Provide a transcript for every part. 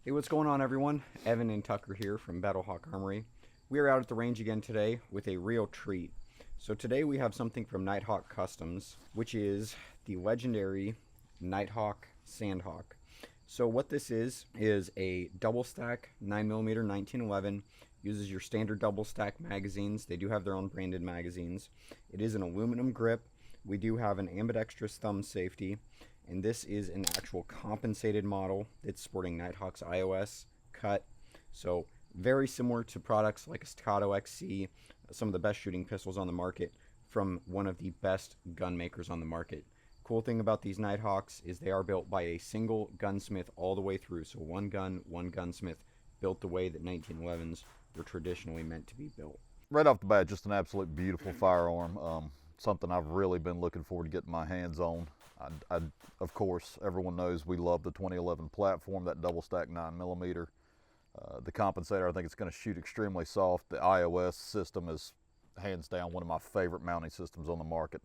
Hey, what's going on, everyone? Evan and Tucker here from BattleHawk Armory. We are out at the range again today with a real treat. So today we have something from Nighthawk Customs, which is the legendary Nighthawk Sand Hawk. So what this is a double stack 9mm 1911. Uses your standard double stack magazines. They do have their own branded magazines. It is an aluminum grip. We do have an ambidextrous thumb safety. And this is an actual compensated model. It's sporting Nighthawk's iOS cut. So very similar to products like a Staccato XC, some of the best shooting pistols on the market from one of the best gun makers on the market. Cool thing about these Nighthawks is they are built by a single gunsmith all the way through. So one gun, one gunsmith, built the way that 1911s were traditionally meant to be built. Right off the bat, just an absolute beautiful firearm. Something I've really been looking forward to getting my hands on. Of course, everyone knows we love the 2011 platform, that double stack 9mm. The compensator, I think it's going to shoot extremely soft. The iOS system is hands down one of my favorite mounting systems on the market.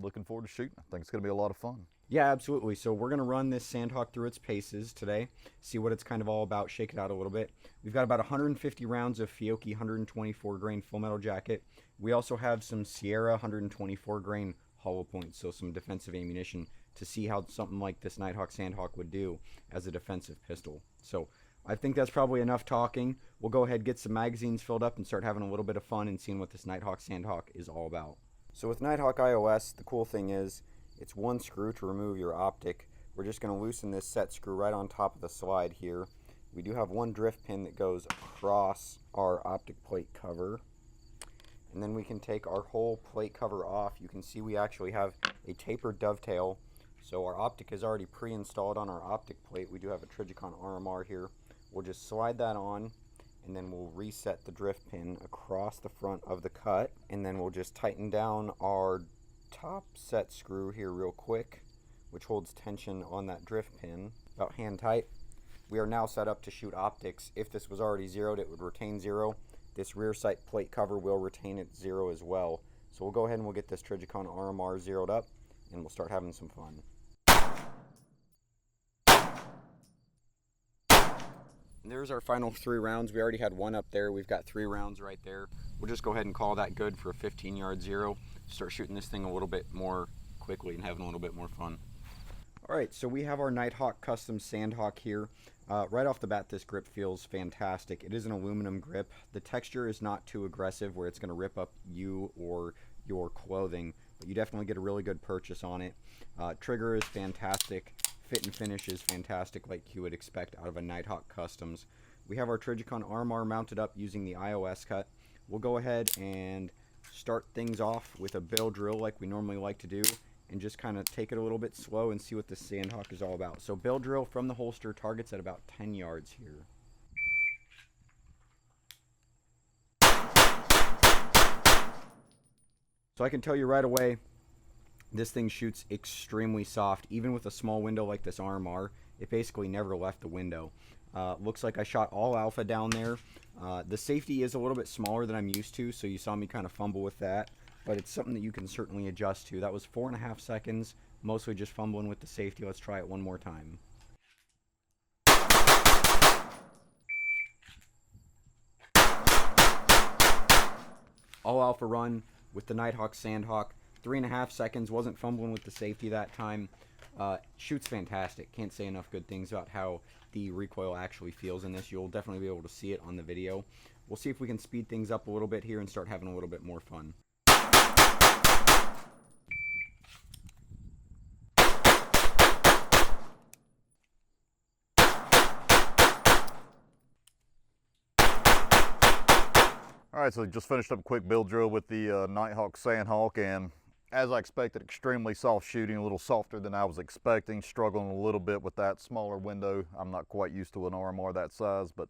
Looking forward to shooting. I think it's going to be a lot of fun. Yeah, absolutely. So we're going to run this Sandhawk through its paces today, see what it's kind of all about, shake it out a little bit. We've got about 150 rounds of Fiocchi 124 grain full metal jacket. We also have some Sierra 124 grain hollow points, so some defensive ammunition to see how something like this Nighthawk Sandhawk would do as a defensive pistol. So I think that's probably enough talking. We'll go ahead, get some magazines filled up, and start having a little bit of fun and seeing what this Nighthawk Sandhawk is all about. So with Nighthawk iOS, the cool thing is it's one screw to remove your optic. We're just going to loosen this set screw right on top of the slide here. We do have one drift pin that goes across our optic plate cover. And then we can take our whole plate cover off. You can see we actually have a tapered dovetail. So our optic is already pre-installed on our optic plate. We do have a TRIJICON RMR here. We'll just slide that on, and then we'll reset the drift pin across the front of the cut. And then we'll just tighten down our top set screw here real quick, which holds tension on that drift pin, about hand tight. We are now set up to shoot optics. If this was already zeroed, it would retain zero. This rear sight plate cover will retain it zero as well. So we'll go ahead and we'll get this TRIJICON RMR zeroed up, and we'll start having some fun. And there's our final 3 rounds. We already had one up there. We've got 3 rounds right there. We'll just go ahead and call that good for a 15-yard zero. Start shooting this thing a little bit more quickly and having a little bit more fun. Alright, so we have our Nighthawk Custom Sand Hawk here. Right off the bat, this grip feels fantastic. It is an aluminum grip. The texture is not too aggressive where it's going to rip up you or your clothing, but you definitely get a really good purchase on it. Trigger is fantastic. Fit and finish is fantastic, like you would expect out of a Nighthawk Customs. We have our TRIJICON RMR mounted up using the iOS cut. We'll go ahead and start things off with a bill drill like we normally like to do, and just kind of take it a little bit slow and see what this Sandhawk is all about. So bill drill from the holster, targets at about 10 yards here. So I can tell you right away, this thing shoots extremely soft. Even with a small window like this RMR, it basically never left the window. Looks like I shot all alpha down there. The safety is a little bit smaller than I'm used to, so you saw me kind of fumble with that. But it's something that you can certainly adjust to. That was 4.5 seconds, mostly just fumbling with the safety. Let's try it one more time. All alpha run with the Nighthawk Sandhawk. 3.5 seconds, wasn't fumbling with the safety that time. Shoots fantastic. Can't say enough good things about how the recoil actually feels in this. You'll definitely be able to see it on the video. We'll see if we can speed things up a little bit here and start having a little bit more fun. All right, so just finished up a quick build drill with the Nighthawk Sand Hawk, and as I expected, extremely soft shooting, a little softer than I was expecting, struggling a little bit with that smaller window. I'm not quite used to an RMR that size, but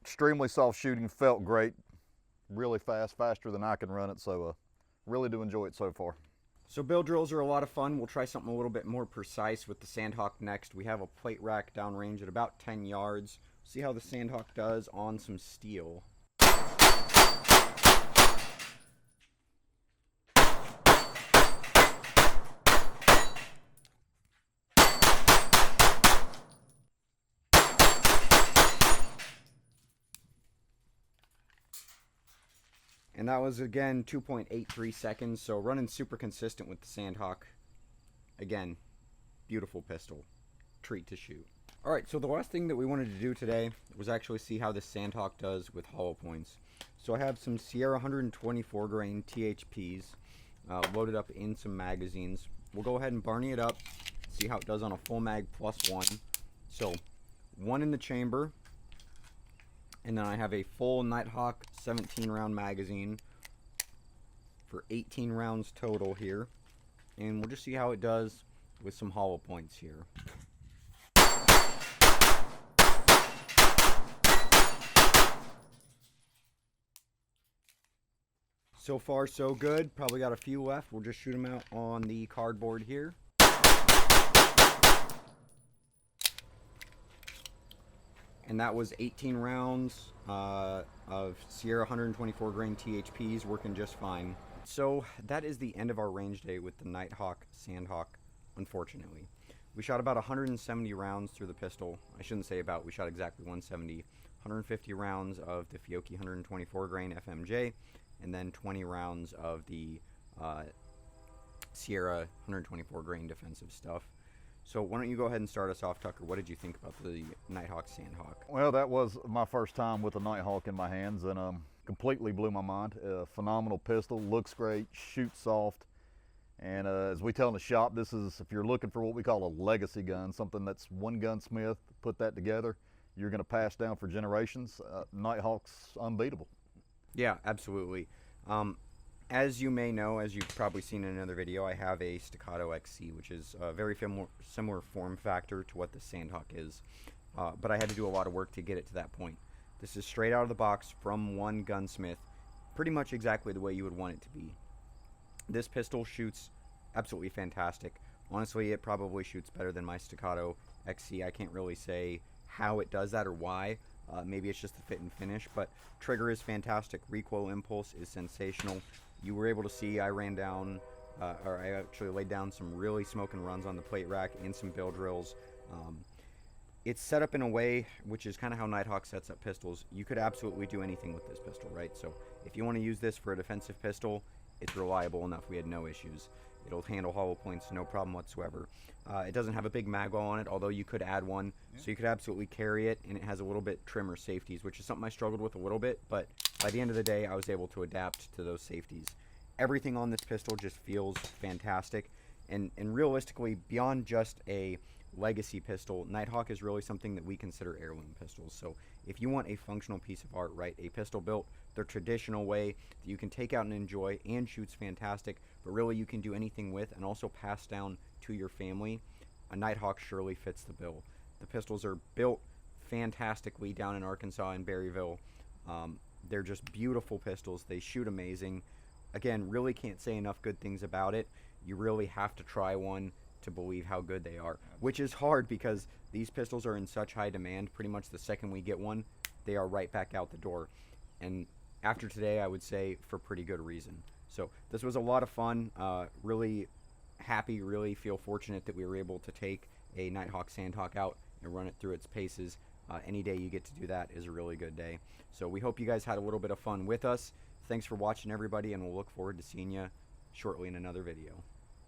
extremely soft shooting, felt great, really fast, faster than I can run it, so really do enjoy it so far. So bill drills are a lot of fun. We'll try something a little bit more precise with the Sandhawk next. We have a plate rack downrange at about 10 yards. See how the Sandhawk does on some steel. And that was, again, 2.83 seconds, so running super consistent with the Sand Hawk. Again, beautiful pistol. Treat to shoot. Alright, so the last thing that we wanted to do today was actually see how this Sand Hawk does with hollow points. So I have some Sierra 124 grain THPs loaded up in some magazines. We'll go ahead and Barney it up, see how it does on a full mag +1. So, one in the chamber, and then I have a full Nighthawk 17 round magazine for 18 rounds total here. And we'll just see how it does with some hollow points here. So far so good, probably got a few left. We'll just shoot them out on the cardboard here. And that was 18 rounds of Sierra 124 grain THPs, working just fine. So that is the end of our range day with the Nighthawk Sand Hawk, unfortunately. We shot about 170 rounds through the pistol. I shouldn't say about, we shot exactly 170. 150 rounds of the Fiocchi 124 grain FMJ, and then 20 rounds of the Sierra 124 grain defensive stuff. So why don't you go ahead and start us off, Tucker? What did you think about the Nighthawk Sand Hawk? Well, that was my first time with a Nighthawk in my hands, and completely blew my mind. Phenomenal pistol, looks great, shoots soft, and as we tell in the shop, this is, if you're looking for what we call a legacy gun, something that's one gunsmith put that together, you're going to pass down for generations. Nighthawk's unbeatable. Yeah, absolutely. As you may know, as you've probably seen in another video, I have a Staccato XC, which is a very similar form factor to what the Sand Hawk is. But I had to do a lot of work to get it to that point. This is straight out of the box from one gunsmith, pretty much exactly the way you would want it to be. This pistol shoots absolutely fantastic. Honestly, it probably shoots better than my Staccato XC. I can't really say how it does that or why. Maybe it's just the fit and finish, but trigger is fantastic. Recoil impulse is sensational. You were able to see I ran down, or I actually laid down some really smoking runs on the plate rack and some bill drills. It's set up in a way which is kind of how Nighthawk sets up pistols. You could absolutely do anything with this pistol, right? So if you want to use this for a defensive pistol, it's reliable enough. We had no issues. It'll handle hollow points, no problem whatsoever. It doesn't have a big magwell on it, although you could add one. Yeah. So you could absolutely carry it, and it has a little bit trimmer safeties, which is something I struggled with a little bit, but by the end of the day, I was able to adapt to those safeties. Everything on this pistol just feels fantastic, and realistically, beyond just a legacy pistol, Nighthawk is really something that we consider heirloom pistols. So if you want a functional piece of art, right, a pistol built the traditional way that you can take out and enjoy and shoots fantastic, but really you can do anything with and also pass down to your family, a Nighthawk surely fits the bill. The pistols are built fantastically down in Arkansas and Berryville. They're just beautiful pistols. They shoot amazing. Again, really can't say enough good things about it. You really have to try one to believe how good they are, which is hard because these pistols are in such high demand. Pretty much the second we get one, they are right back out the door. And after today, I would say for pretty good reason. So this was a lot of fun. Really happy, really feel fortunate that we were able to take a Nighthawk Sand Hawk out and run it through its paces. Any day you get to do that is a really good day. So we hope you guys had a little bit of fun with us. Thanks for watching, everybody, and we'll look forward to seeing you shortly in another video.